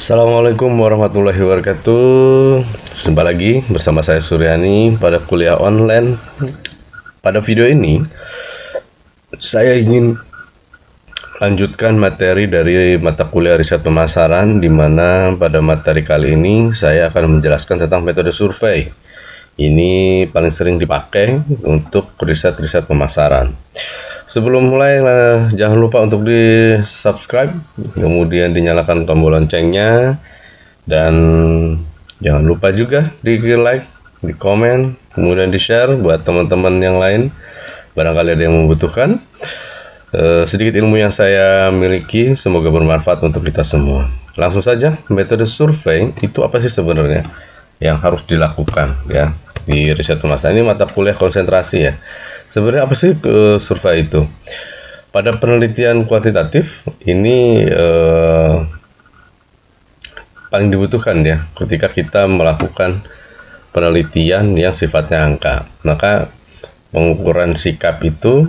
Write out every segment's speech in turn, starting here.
Assalamualaikum warahmatullahi wabarakatuh. Jumpa lagi bersama saya Suryani pada kuliah online. Pada video ini saya ingin lanjutkan materi dari mata kuliah riset pemasaran, di mana pada materi kali ini saya akan menjelaskan tentang metode survei. Ini paling sering dipakai untuk riset-riset pemasaran. Sebelum mulai, jangan lupa untuk di subscribe, kemudian dinyalakan tombol loncengnya, dan jangan lupa juga di like, di komen, kemudian di share buat teman-teman yang lain, barangkali ada yang membutuhkan. Sedikit ilmu yang saya miliki, semoga bermanfaat untuk kita semua. Langsung saja, metode survei itu apa sih sebenarnya yang harus dilakukan ya di riset pemasaran? Ini mata kuliah konsentrasi ya. Sebenarnya apa sih survei itu? Pada penelitian kuantitatif ini paling dibutuhkan ya ketika kita melakukan penelitian yang sifatnya angka. Maka pengukuran sikap itu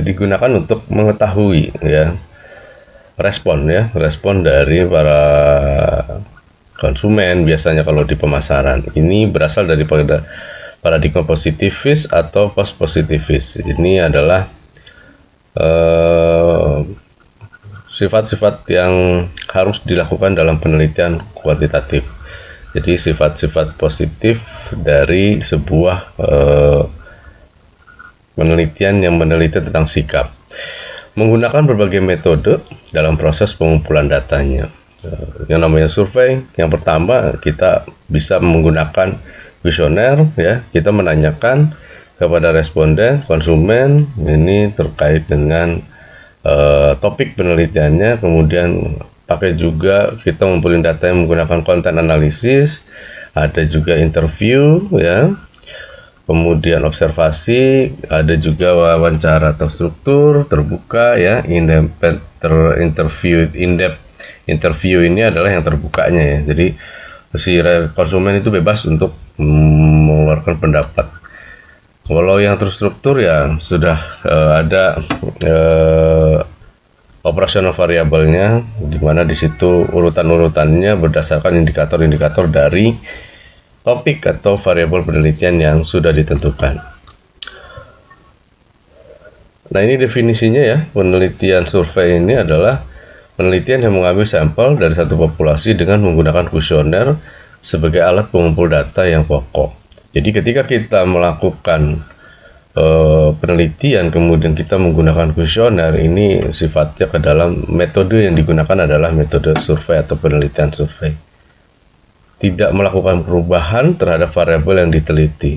digunakan untuk mengetahui ya respon dari para konsumen. Biasanya kalau di pemasaran ini berasal dari paradigma positivis atau post positivis. Ini adalah sifat-sifat yang harus dilakukan dalam penelitian kuantitatif. Jadi sifat-sifat positif dari sebuah penelitian yang meneliti tentang sikap, menggunakan berbagai metode dalam proses pengumpulan datanya. Yang namanya survei, yang pertama kita bisa menggunakan kuesioner ya. Kita menanyakan kepada responden, konsumen, ini terkait dengan topik penelitiannya. Kemudian pakai juga kita ngumpulin data yang menggunakan konten analisis, ada juga interview ya. Kemudian observasi, ada juga wawancara terstruktur, terbuka ya, interview ini adalah yang terbukanya ya. Jadi si konsumen itu bebas untuk mengeluarkan pendapat. Kalau yang terstruktur ya sudah ada operasional variabelnya, di mana di situ urutan-urutannya berdasarkan indikator-indikator dari topik atau variabel penelitian yang sudah ditentukan. Nah, ini definisinya ya. Penelitian survei ini adalah penelitian yang mengambil sampel dari satu populasi dengan menggunakan kuesioner sebagai alat pengumpul data yang pokok. Jadi ketika kita melakukan penelitian kemudian kita menggunakan kuesioner, ini sifatnya ke dalam metode yang digunakan adalah metode survei atau penelitian survei. Tidak melakukan perubahan terhadap variabel yang diteliti.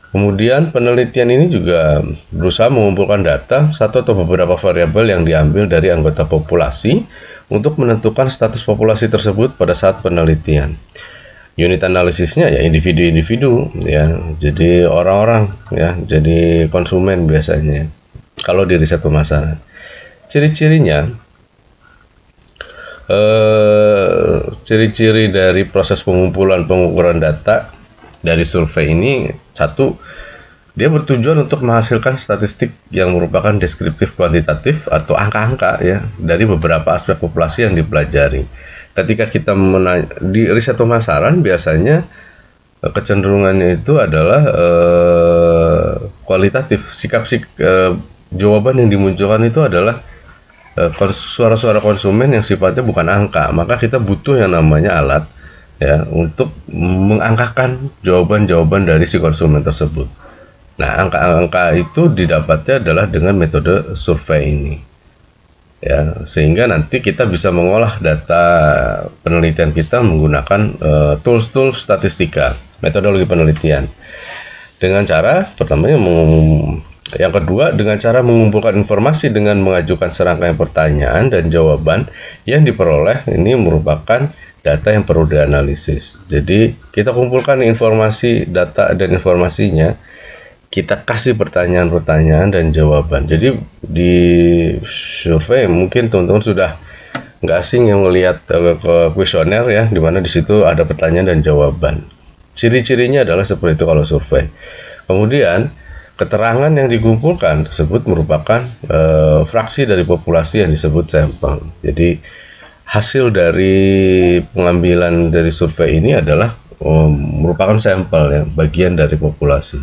Kemudian penelitian ini juga berusaha mengumpulkan data satu atau beberapa variabel yang diambil dari anggota populasi untuk menentukan status populasi tersebut pada saat penelitian. Unit analisisnya ya individu-individu ya, jadi orang-orang ya, jadi konsumen biasanya kalau di riset pemasaran. Ciri-cirinya, ciri-ciri dari proses pengumpulan pengukuran data dari survei ini, satu, dia bertujuan untuk menghasilkan statistik yang merupakan deskriptif kuantitatif atau angka-angka ya dari beberapa aspek populasi yang dipelajari. Ketika kita di riset pemasaran, biasanya kecenderungannya itu adalah kualitatif. Jawaban yang dimunculkan itu adalah suara-suara konsumen yang sifatnya bukan angka. Maka kita butuh yang namanya alat ya untuk mengangkakan jawaban-jawaban dari si konsumen tersebut. Nah, angka-angka itu didapatnya adalah dengan metode survei ini. Ya, sehingga nanti kita bisa mengolah data penelitian kita menggunakan tools-tools statistika, metodologi penelitian. Dengan cara pertamanya yang kedua, dengan cara mengumpulkan informasi dengan mengajukan serangkaian pertanyaan dan jawaban yang diperoleh ini merupakan data yang perlu dianalisis. Jadi kita kumpulkan informasi, data dan informasinya, kita kasih pertanyaan-pertanyaan dan jawaban. Jadi di survei mungkin teman-teman sudah nggak asing yang melihat kuesioner ya, di mana di situ ada pertanyaan dan jawaban. Ciri-cirinya adalah seperti itu kalau survei. Kemudian keterangan yang dikumpulkan tersebut merupakan fraksi dari populasi yang disebut sampel. Jadi hasil dari pengambilan dari survei ini adalah merupakan sampel ya, bagian dari populasi.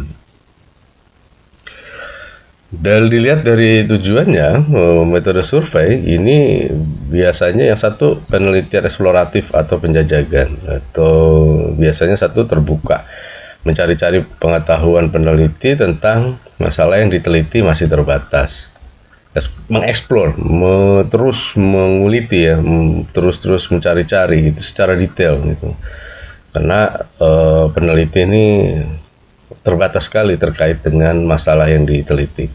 Dan dilihat dari tujuannya, metode survei ini biasanya yang satu penelitian eksploratif atau penjajakan, atau biasanya satu terbuka, mencari-cari pengetahuan peneliti tentang masalah yang diteliti masih terbatas. Mengeksplor, terus menguliti ya, terus mencari-cari gitu secara detail gitu. Karena peneliti ini terbatas sekali terkait dengan masalah yang diteliti.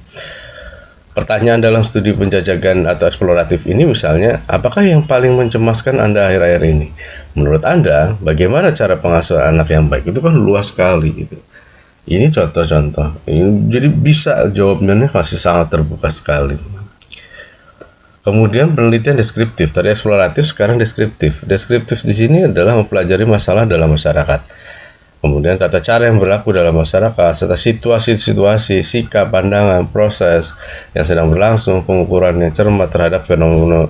Pertanyaan dalam studi penjajakan atau eksploratif ini misalnya, apakah yang paling mencemaskan Anda akhir-akhir ini? Menurut Anda, bagaimana cara pengasuhan anak yang baik? Itu kan luas sekali gitu. Ini contoh-contoh. Jadi bisa jawabnya masih sangat terbuka sekali. Kemudian penelitian deskriptif, tadi eksploratif, sekarang deskriptif. Deskriptif di sini adalah mempelajari masalah dalam masyarakat. Kemudian tata cara yang berlaku dalam masyarakat, serta situasi-situasi, sikap, pandangan, proses yang sedang berlangsung, pengukuran yang cermat terhadap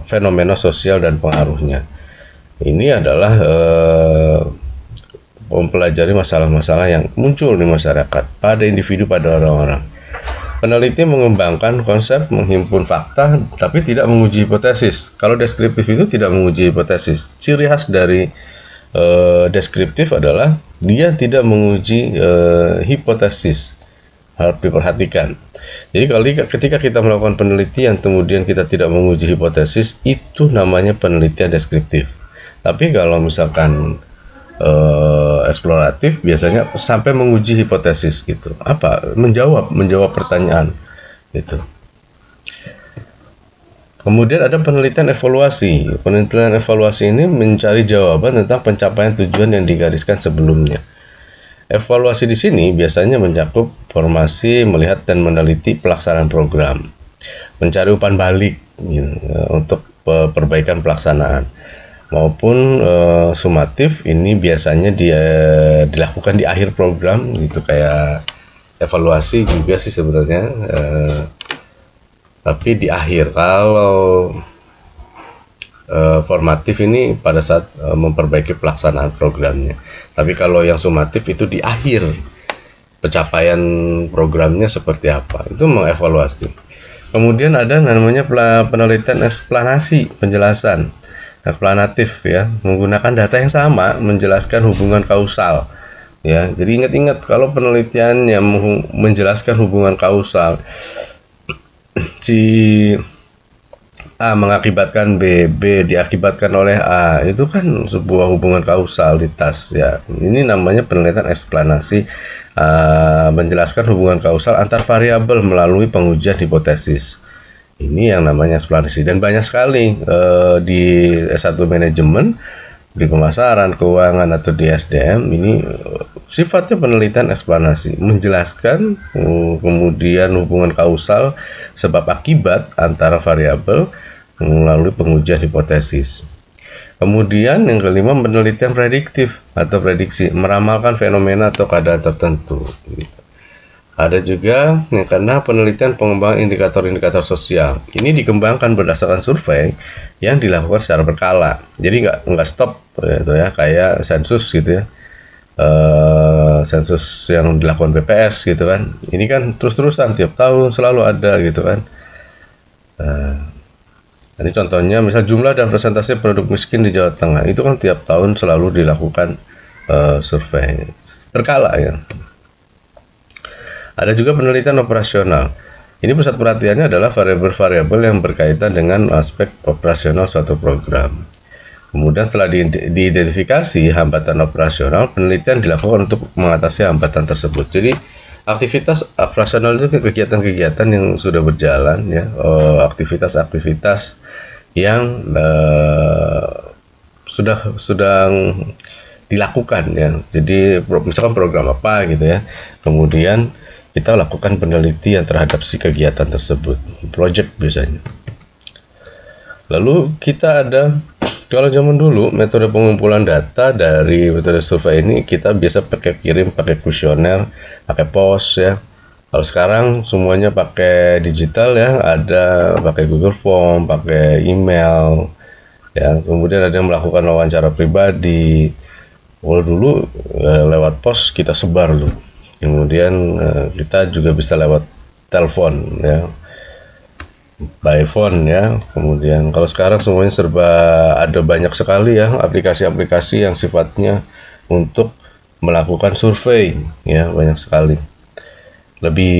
fenomena sosial dan pengaruhnya. Ini adalah mempelajari masalah-masalah yang muncul di masyarakat, pada individu, pada orang-orang. Peneliti mengembangkan konsep, menghimpun fakta, tapi tidak menguji hipotesis. Kalau deskriptif itu tidak menguji hipotesis. Ciri khas dari deskriptif adalah dia tidak menguji hipotesis. Harus diperhatikan. Jadi ketika kita melakukan penelitian kemudian kita tidak menguji hipotesis, itu namanya penelitian deskriptif. Tapi kalau misalkan eksploratif biasanya sampai menguji hipotesis gitu. Apa? Menjawab pertanyaan gitu. Kemudian ada penelitian evaluasi. Penelitian evaluasi ini mencari jawaban tentang pencapaian tujuan yang digariskan sebelumnya. Evaluasi di sini biasanya mencakup formasi, melihat dan meneliti pelaksanaan program, mencari umpan balik untuk perbaikan pelaksanaan, maupun sumatif. Ini biasanya dilakukan di akhir program gitu, kayak evaluasi juga sih sebenarnya. Tapi di akhir. Kalau formatif ini pada saat memperbaiki pelaksanaan programnya. Tapi kalau yang sumatif itu di akhir, pencapaian programnya seperti apa, itu mengevaluasi. Kemudian ada namanya penelitian eksplanasi, penjelasan eksplanatif ya, menggunakan data yang sama menjelaskan hubungan kausal ya. Jadi ingat-ingat, kalau penelitian yang menjelaskan hubungan kausal, si A mengakibatkan B, B diakibatkan oleh A, itu kan sebuah hubungan kausalitas ya. Ini namanya penelitian eksplanasi, menjelaskan hubungan kausal antar variabel melalui pengujian hipotesis. Ini yang namanya eksplanasi, dan banyak sekali di S1 manajemen, di pemasaran, keuangan, atau di SDM ini sifatnya penelitian eksplanasi, menjelaskan kemudian hubungan kausal sebab akibat antara variabel melalui pengujian hipotesis. Kemudian yang kelima, penelitian prediktif atau prediksi, meramalkan fenomena atau keadaan tertentu. Ada juga yang kena penelitian pengembangan indikator-indikator sosial. Ini dikembangkan berdasarkan survei yang dilakukan secara berkala. Jadi nggak stop gitu ya, kayak sensus gitu ya. Sensus yang dilakukan BPS gitu kan. Ini kan terus-terusan tiap tahun selalu ada gitu kan. Ini contohnya misal jumlah dan persentase penduduk miskin di Jawa Tengah. Itu kan tiap tahun selalu dilakukan survei berkala ya. Ada juga penelitian operasional. Ini pusat perhatiannya adalah variabel-variabel yang berkaitan dengan aspek operasional suatu program. Kemudian setelah diidentifikasi hambatan operasional, penelitian dilakukan untuk mengatasi hambatan tersebut. Jadi aktivitas operasional itu kegiatan-kegiatan yang sudah berjalan ya, aktivitas-aktivitas yang sedang dilakukan ya. Jadi misalkan program apa gitu ya, kemudian kita lakukan penelitian terhadap si kegiatan tersebut, project biasanya. Lalu kita ada, kalau zaman dulu metode pengumpulan data dari metode survei ini kita biasa pakai kirim, pakai kuesioner, pakai pos ya. Kalau sekarang semuanya pakai digital ya, ada pakai Google Form, pakai email, ya. Kemudian ada yang melakukan wawancara pribadi. Kalau dulu lewat pos kita sebar tuh. Kemudian kita juga bisa lewat telepon ya, by phone ya. Kemudian kalau sekarang semuanya serba ada banyak sekali ya aplikasi-aplikasi yang sifatnya untuk melakukan survei ya, banyak sekali. Lebih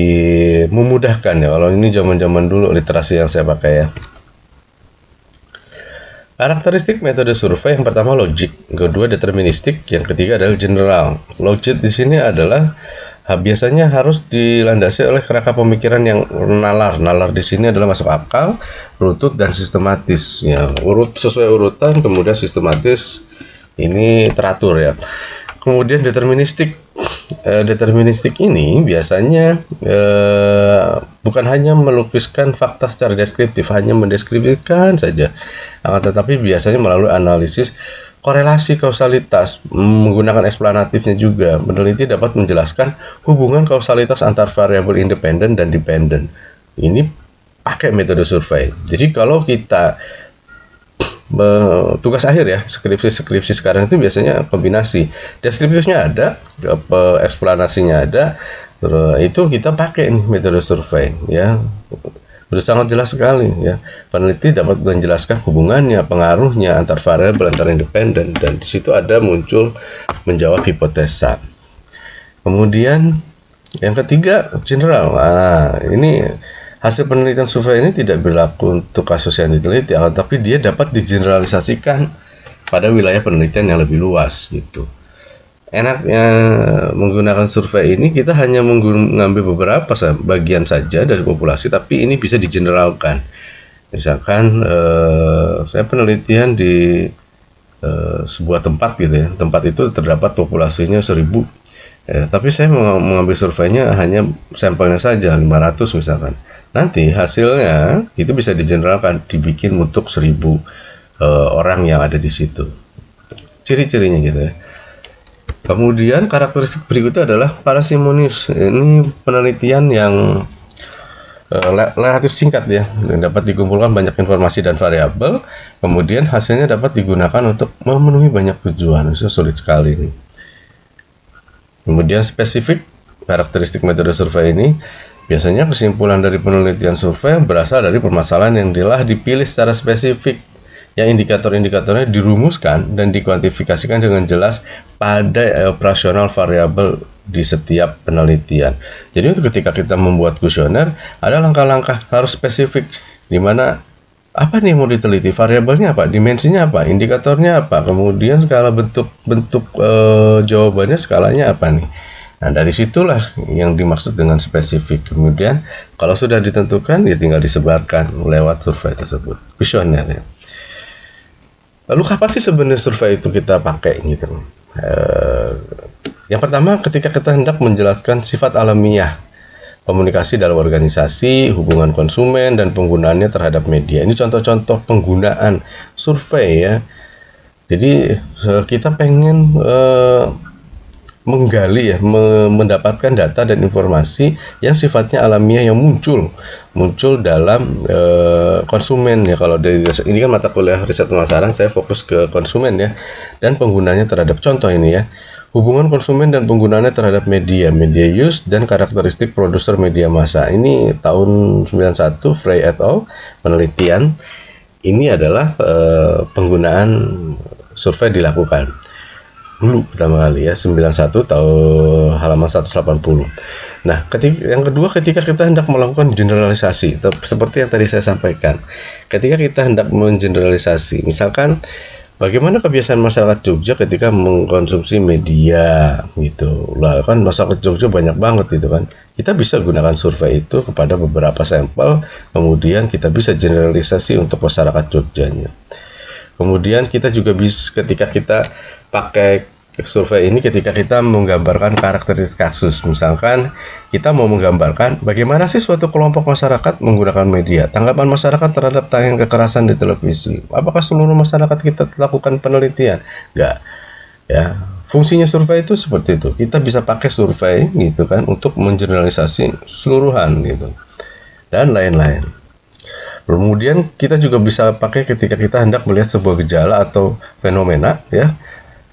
memudahkan ya kalau ini zaman-zaman dulu literasi yang saya pakai ya. Karakteristik metode survei yang pertama logik, kedua deterministik, yang ketiga adalah general. Logik di sini adalah biasanya harus dilandasi oleh kerangka pemikiran yang nalar. Nalar di sini adalah masuk akal, runtut dan sistematis. Ya, urut sesuai urutan, kemudian sistematis ini teratur ya. Kemudian deterministik. Deterministik ini biasanya bukan hanya melukiskan fakta secara deskriptif, hanya mendeskripsikan saja, akan tetapi biasanya melalui analisis korelasi kausalitas, menggunakan eksplanatifnya juga. Peneliti dapat menjelaskan hubungan kausalitas antar variabel independen dan dependen. Ini pakai metode survei. Jadi kalau kita tugas akhir ya, skripsi sekarang itu biasanya kombinasi deskriptifnya ada, eksplanasinya ada, terus itu kita pakai nih metode survei ya. Sudah sangat jelas sekali ya, peneliti dapat menjelaskan hubungannya, pengaruhnya antar variabel, antar independen, dan di situ ada muncul menjawab hipotesa. Kemudian yang ketiga general. Ini hasil penelitian survei ini tidak berlaku untuk kasus yang diteliti, tapi dia dapat digeneralisasikan pada wilayah penelitian yang lebih luas gitu. Enaknya menggunakan survei ini, kita hanya mengambil beberapa bagian saja dari populasi, tapi ini bisa digeneralkan. Misalkan saya penelitian di sebuah tempat gitu ya, tempat itu terdapat populasinya 1000, tapi saya mengambil surveinya hanya sampelnya saja 500 misalkan. Nanti hasilnya itu bisa digeneralkan, dibikin untuk 1000 orang yang ada di situ. Ciri-cirinya gitu ya. Kemudian karakteristik berikutnya adalah parsimonius. Ini penelitian yang relatif singkat ya, dapat dikumpulkan banyak informasi dan variabel, kemudian hasilnya dapat digunakan untuk memenuhi banyak tujuan. Itu sulit sekali nih. Kemudian spesifik, karakteristik metode survei ini biasanya kesimpulan dari penelitian survei berasal dari permasalahan yang telah dipilih secara spesifik, yang indikator-indikatornya dirumuskan dan dikuantifikasikan dengan jelas pada operasional variabel di setiap penelitian. Jadi ketika kita membuat kuesioner, ada langkah-langkah harus spesifik, di mana apa nih mau diteliti, variabelnya apa, dimensinya apa, indikatornya apa, kemudian skala bentuk jawabannya skalanya apa nih. Nah, dari situlah yang dimaksud dengan spesifik. Kemudian kalau sudah ditentukan, ya tinggal disebarkan lewat survei tersebut, kuesioner ya. Lalu kapan sih sebenarnya survei itu kita pakai gitu? Yang pertama, ketika kita hendak menjelaskan sifat alamiah komunikasi dalam organisasi, hubungan konsumen, dan penggunaannya terhadap media. Ini contoh-contoh penggunaan survei ya. Jadi kita pengen menggali ya, mendapatkan data dan informasi yang sifatnya alamiah yang muncul dalam konsumen ya. Kalau dari ini kan mata kuliah riset pemasaran, saya fokus ke konsumen ya, dan penggunanya terhadap, contoh ini ya, hubungan konsumen dan penggunaannya terhadap media use dan karakteristik produser media massa. Ini tahun 91 Frey et al. Penelitian ini adalah penggunaan survei dilakukan dulu pertama kali ya, 91 tahun halaman 180. Nah, yang kedua, ketika kita hendak melakukan generalisasi, seperti yang tadi saya sampaikan, ketika kita hendak mengeneralisasi, misalkan bagaimana kebiasaan masyarakat Jogja ketika mengkonsumsi media gitu. Lah kan masyarakat Jogja banyak banget gitu kan. Kita bisa gunakan survei itu kepada beberapa sampel, kemudian kita bisa generalisasi untuk masyarakat Jogjanya. Kemudian kita juga bisa, ketika kita pakai survei ini, ketika kita menggambarkan karakteristik kasus, misalkan kita mau menggambarkan bagaimana sih suatu kelompok masyarakat menggunakan media, tanggapan masyarakat terhadap tayangan kekerasan di televisi, apakah seluruh masyarakat kita lakukan penelitian? Enggak ya. Fungsinya survei itu seperti itu, kita bisa pakai survei gitu kan untuk mengeneralisasi seluruhan gitu dan lain-lain. Kemudian kita juga bisa pakai ketika kita hendak melihat sebuah gejala atau fenomena, ya.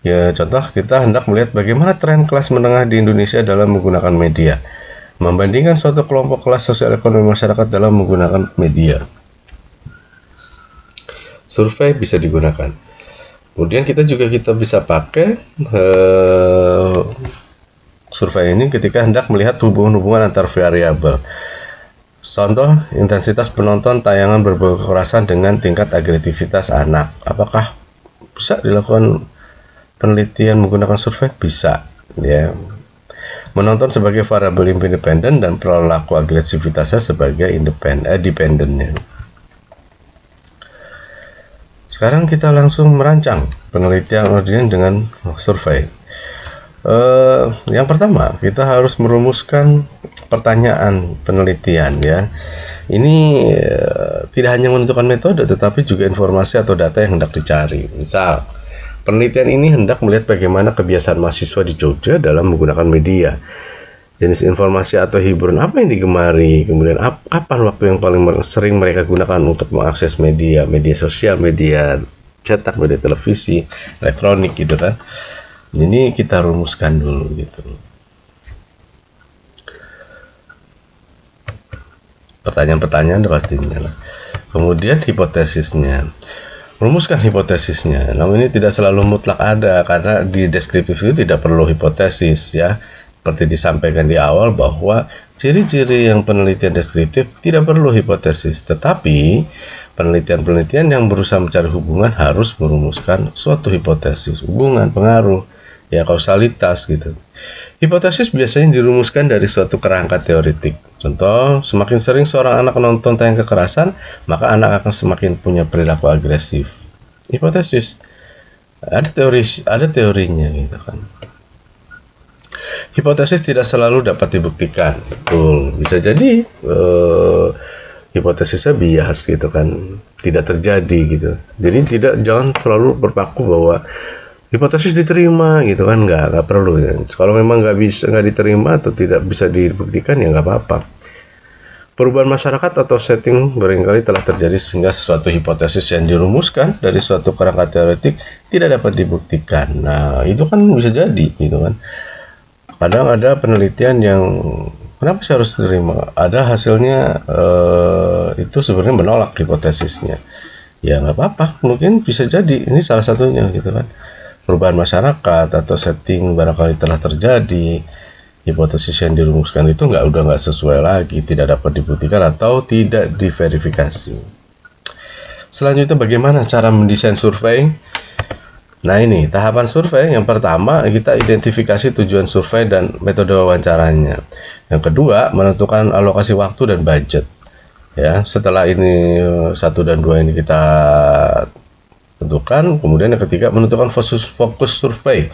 Ya, contoh kita hendak melihat bagaimana tren kelas menengah di Indonesia dalam menggunakan media, membandingkan suatu kelompok kelas sosial ekonomi masyarakat dalam menggunakan media. Survei bisa digunakan. Kemudian kita bisa pakai survei ini ketika hendak melihat hubungan-hubungan antar variabel. Contoh, intensitas penonton tayangan berbau kekerasan dengan tingkat agresivitas anak. Apakah bisa dilakukan penelitian menggunakan survei? Bisa, ya. Menonton sebagai variabel independen dan perilaku agresivitasnya sebagai dependennya. Sekarang kita langsung merancang penelitian dengan survei. Yang pertama, kita harus merumuskan pertanyaan penelitian, ya. Ini tidak hanya menentukan metode, tetapi juga informasi atau data yang hendak dicari. Misal, penelitian ini hendak melihat bagaimana kebiasaan mahasiswa di Jogja dalam menggunakan media. Jenis informasi atau hiburan apa yang digemari, kemudian kapan waktu yang paling sering mereka gunakan untuk mengakses media sosial, media cetak, media televisi, elektronik, gitu kan. Ini kita rumuskan dulu, gitu. Pertanyaan-pertanyaan pastinya. Kemudian hipotesisnya. Rumuskan hipotesisnya. Namun ini tidak selalu mutlak ada, karena di deskriptif itu tidak perlu hipotesis, ya. Seperti disampaikan di awal bahwa ciri-ciri yang penelitian deskriptif tidak perlu hipotesis, tetapi penelitian-penelitian yang berusaha mencari hubungan harus merumuskan suatu hipotesis, hubungan, pengaruh, ya, kausalitas, gitu. Hipotesis biasanya dirumuskan dari suatu kerangka teoritik. Contoh, semakin sering seorang anak menonton tayang kekerasan, maka anak akan semakin punya perilaku agresif. Hipotesis. Ada teorinya, gitu kan. Hipotesis tidak selalu dapat dibuktikan. Betul. Bisa jadi hipotesisnya bias, gitu kan. Tidak terjadi, gitu. Jadi jangan selalu berpaku bahwa hipotesis diterima, gitu kan, nggak perlu, ya. Kalau memang nggak diterima atau tidak bisa dibuktikan, ya nggak apa-apa. Perubahan masyarakat atau setting barangkali telah terjadi sehingga sesuatu hipotesis yang dirumuskan dari suatu kerangka teoretik tidak dapat dibuktikan. Nah, itu kan bisa jadi, gitu kan. Kadang ada penelitian yang kenapa sih harus diterima? Ada hasilnya itu sebenarnya menolak hipotesisnya. Ya nggak apa-apa, mungkin bisa jadi ini salah satunya, gitu kan. Perubahan masyarakat atau setting barangkali telah terjadi, hipotesis yang dirumuskan itu udah nggak sesuai lagi, tidak dapat dibuktikan atau tidak diverifikasi. Selanjutnya, bagaimana cara mendesain survei? Nah, ini tahapan survei. Yang pertama, kita identifikasi tujuan survei dan metode wawancaranya. Yang kedua, menentukan alokasi waktu dan budget. Ya, setelah ini 1 dan 2 ini kita tentukan. Kemudian yang ketiga, menentukan fokus survei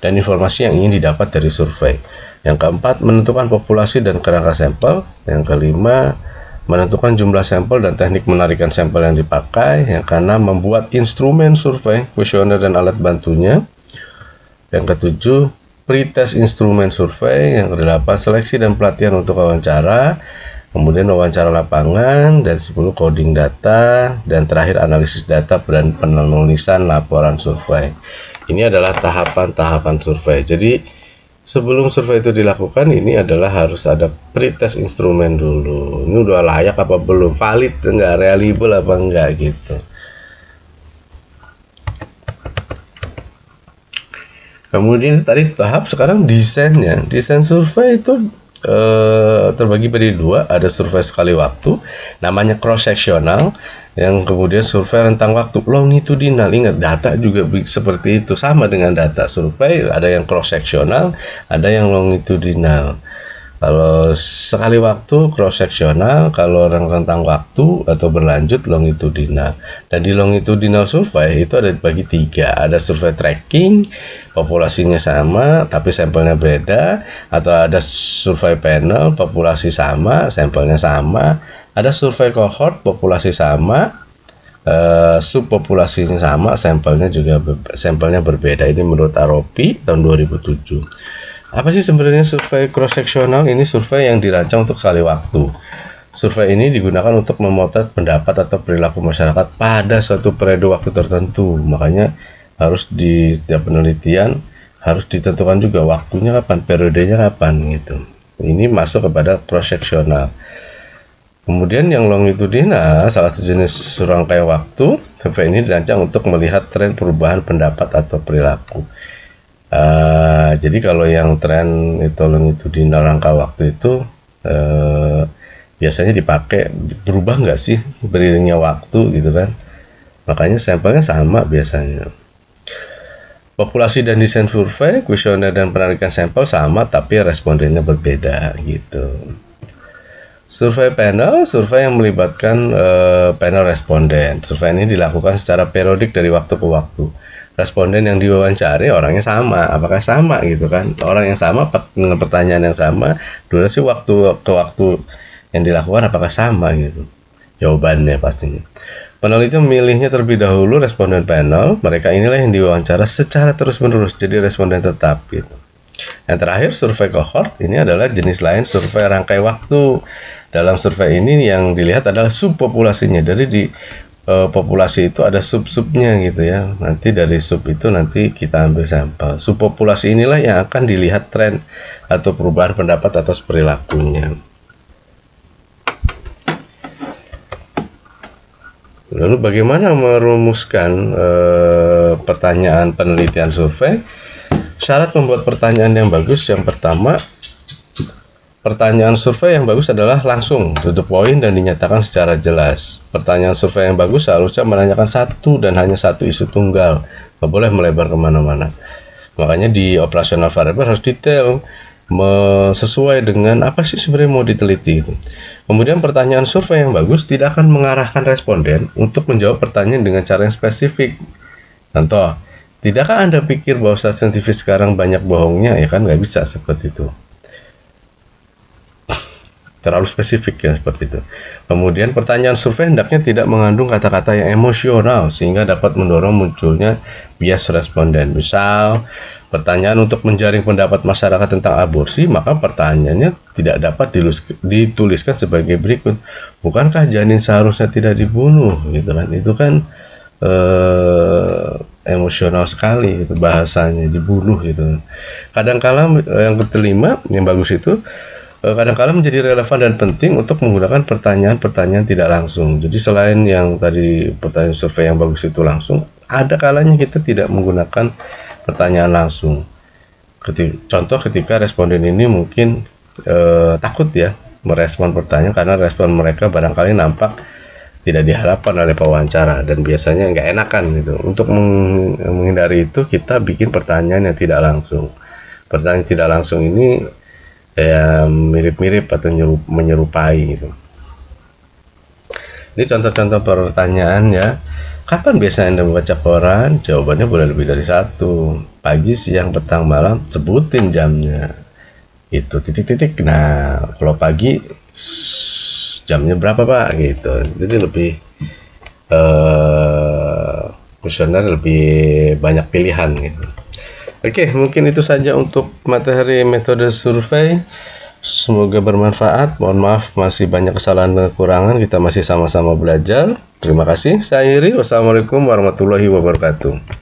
dan informasi yang ingin didapat dari survei. Yang keempat, menentukan populasi dan kerangka sampel. Yang kelima, menentukan jumlah sampel dan teknik menarikan sampel yang dipakai. Yang keenam, membuat instrumen survei, kuesioner dan alat bantunya. Yang ketujuh, pretest instrumen survei. Yang kedelapan, seleksi dan pelatihan untuk wawancara. Kemudian wawancara lapangan, dan 10 coding data, dan terakhir analisis data dan penulisan laporan survei. Ini adalah tahapan-tahapan survei. Jadi sebelum survei itu dilakukan, ini adalah harus ada pretest instrumen dulu. Ini udah layak apa belum, valid enggak, reliable apa enggak, gitu. Kemudian tadi tahap sekarang desainnya. Desain survei itu terbagi menjadi 2, ada survei sekali waktu, namanya cross sectional, yang kemudian survei rentang waktu longitudinal. Ingat, data juga seperti itu, sama dengan data survei, ada yang cross sectional, ada yang longitudinal. Kalau sekali waktu cross sectional, kalau rentang waktu atau berlanjut longitudinal. Dan di longitudinal survei itu ada dibagi 3, ada survei tracking, populasinya sama tapi sampelnya beda, atau ada survei panel, populasi sama, sampelnya sama, ada survei cohort, populasi sama, subpopulasinya sama, sampelnya berbeda. Ini menurut Aropi tahun 2007. Apa sih sebenarnya survei cross sectional? Ini survei yang dirancang untuk sekali waktu. Survei ini digunakan untuk memotret pendapat atau perilaku masyarakat pada suatu periode waktu tertentu. Makanya harus di setiap penelitian harus ditentukan juga waktunya kapan, periodenya kapan gitu. Ini masuk kepada cross sectional. Kemudian yang longitudinal, salah satu jenis rangkaian waktu, survei ini dirancang untuk melihat tren perubahan pendapat atau perilaku. Jadi kalau yang tren itu longitudinal rangka waktu itu biasanya dipakai berubah nggak sih beriringnya waktu gitu kan, makanya sampelnya sama biasanya. Populasi dan desain survei, kuesioner dan penarikan sampel sama tapi respondennya berbeda gitu. Survei panel, survei yang melibatkan panel responden. Survei ini dilakukan secara periodik dari waktu ke waktu. Responden yang diwawancari orangnya sama, apakah sama gitu kan? Orang yang sama dengan pertanyaan yang sama, durasi waktu ke waktu yang dilakukan apakah sama gitu. Jawabannya pastinya. Peneliti memilihnya terlebih dahulu responden panel, mereka inilah yang diwawancara secara terus-menerus jadi responden tetap gitu. Yang terakhir, survei cohort ini adalah jenis lain survei rangkai waktu. Dalam survei ini yang dilihat adalah subpopulasinya. Jadi di populasi itu ada sub-subnya gitu ya. Nanti dari sub itu nanti kita ambil sampel. Subpopulasi inilah yang akan dilihat tren atau perubahan pendapat atas perilakunya. Lalu bagaimana merumuskan pertanyaan penelitian survei? Syarat membuat pertanyaan yang bagus, yang pertama, pertanyaan survei yang bagus adalah langsung, to the point, dan dinyatakan secara jelas. Pertanyaan survei yang bagus seharusnya menanyakan satu dan hanya satu isu tunggal, nggak boleh melebar kemana-mana. Makanya di operasional variable harus detail, sesuai dengan apa sih sebenarnya mau diteliti. Kemudian pertanyaan survei yang bagus tidak akan mengarahkan responden untuk menjawab pertanyaan dengan cara yang spesifik. Contoh, tidakkah Anda pikir bahwa saintifik sekarang banyak bohongnya? Ya kan nggak bisa seperti itu. Terlalu spesifik ya seperti itu. Kemudian pertanyaan survei hendaknya tidak mengandung kata-kata yang emosional sehingga dapat mendorong munculnya bias responden. Misal, pertanyaan untuk menjaring pendapat masyarakat tentang aborsi, maka pertanyaannya tidak dapat dituliskan sebagai berikut. Bukankah janin seharusnya tidak dibunuh? Gitu kan. Itu kan emosional sekali gitu, bahasanya dibunuh gitu. Kadangkala yang kelima yang bagus itu kadang-kala menjadi relevan dan penting untuk menggunakan pertanyaan-pertanyaan tidak langsung. Jadi selain yang tadi pertanyaan survei yang bagus itu langsung, ada kalanya kita tidak menggunakan pertanyaan langsung. Contoh ketika responden ini mungkin takut ya merespon pertanyaan karena respon mereka barangkali nampak tidak diharapkan oleh pewawancara dan biasanya nggak enakan gitu. Untuk menghindari itu kita bikin pertanyaan yang tidak langsung. Pertanyaan tidak langsung ini ya mirip-mirip atau menyerupai gitu. Ini contoh-contoh pertanyaan ya. Kapan biasanya Anda membaca koran? Jawabannya boleh lebih dari satu. Pagi, siang, petang, malam, sebutin jamnya. Itu titik-titik. Nah, kalau pagi jamnya berapa Pak? Gitu. Jadi lebih kuesioner lebih banyak pilihan gitu. Oke, mungkin itu saja untuk materi metode survei. Semoga bermanfaat. Mohon maaf masih banyak kesalahan dan kekurangan. Kita masih sama-sama belajar. Terima kasih. Saya Iri. Wassalamualaikum warahmatullahi wabarakatuh.